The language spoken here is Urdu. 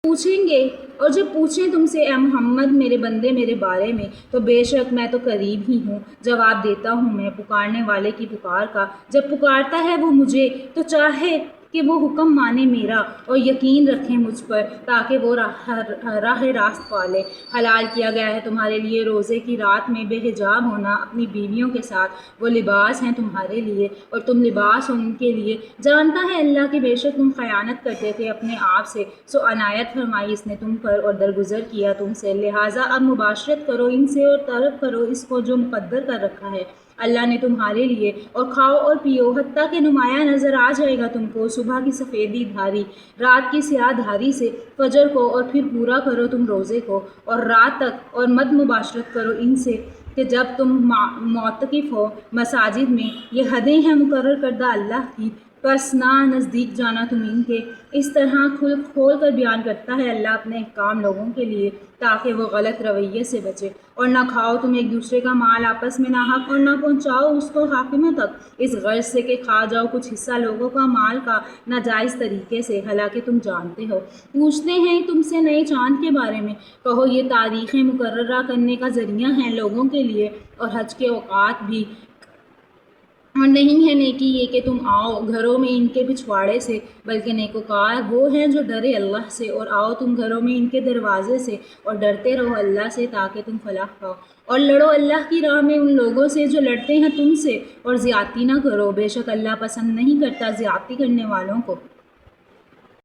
پوچھیں گے اور جب پوچھیں تم سے اے محمد میرے بندے میرے بارے میں تو بے شک میں تو قریب ہی ہوں، جواب دیتا ہوں میں پکارنے والے کی پکار کا، جب پکارتا ہے وہ مجھے تو چاہے کہ وہ حکم مانے میرا اور یقین رکھیں مجھ پر تاکہ وہ راہ راست پالے۔ حلال کیا گیا ہے تمہارے لیے روزے کی رات میں بے حجاب ہونا اپنی بیویوں کے ساتھ، وہ لباس ہیں تمہارے لیے اور تم لباس ہو ان کے لیے۔ جانتا ہے اللہ کہ بے شک تم خیانت کرتے تھے اپنے آپ سے، سو عنایت فرمائی اس نے تم پر اور درگزر کیا تم سے، لہٰذا اب مباشرت کرو ان سے اور طلب کرو اس کو جو مقدر کر رکھا ہے اللہ نے تمہارے لیے، اور کھاؤ اور پیو حتیٰ کہ نمایاں نظر آ جائے گا تم کو صبح کی سفیدی دھاری رات کی سیاہ دھاری سے فجر کو، اور پھر پورا کرو تم روزے کو اور رات تک، اور مت مباشرت کرو ان سے کہ جب تم معتکف ہو مساجد میں، یہ حدیں ہیں مقرر کردہ اللہ کی، پس نہ نزدیک جانا تم ان کے۔ اس طرح کھول کر بیان کرتا ہے اللہ اپنے احکام لوگوں کے لیے تاکہ وہ غلط رویے سے بچے۔ اور نہ کھاؤ تم ایک دوسرے کا مال آپس میں ناحق، اور نہ پہنچاؤ اس کو حاکموں تک اس غرض سے کہ کھا جاؤ کچھ حصہ لوگوں کا مال کا ناجائز طریقے سے، حالانکہ تم جانتے ہو۔ پوچھتے ہیں تم سے نئے چاند کے بارے میں، کہو یہ تاریخیں مقررہ کرنے کا ذریعہ ہیں لوگوں کے لیے اور حج کے اوقات بھی، اور نہیں ہے نیکی یہ کہ تم آؤ گھروں میں ان کے پچھواڑے سے، بلکہ نیکوکار وہ ہیں جو ڈرے اللہ سے، اور آؤ تم گھروں میں ان کے دروازے سے اور ڈرتے رہو اللہ سے تاکہ تم فلاح پاؤ۔ اور لڑو اللہ کی راہ میں ان لوگوں سے جو لڑتے ہیں تم سے، اور زیادتی نہ کرو، بے شک اللہ پسند نہیں کرتا زیادتی کرنے والوں کو۔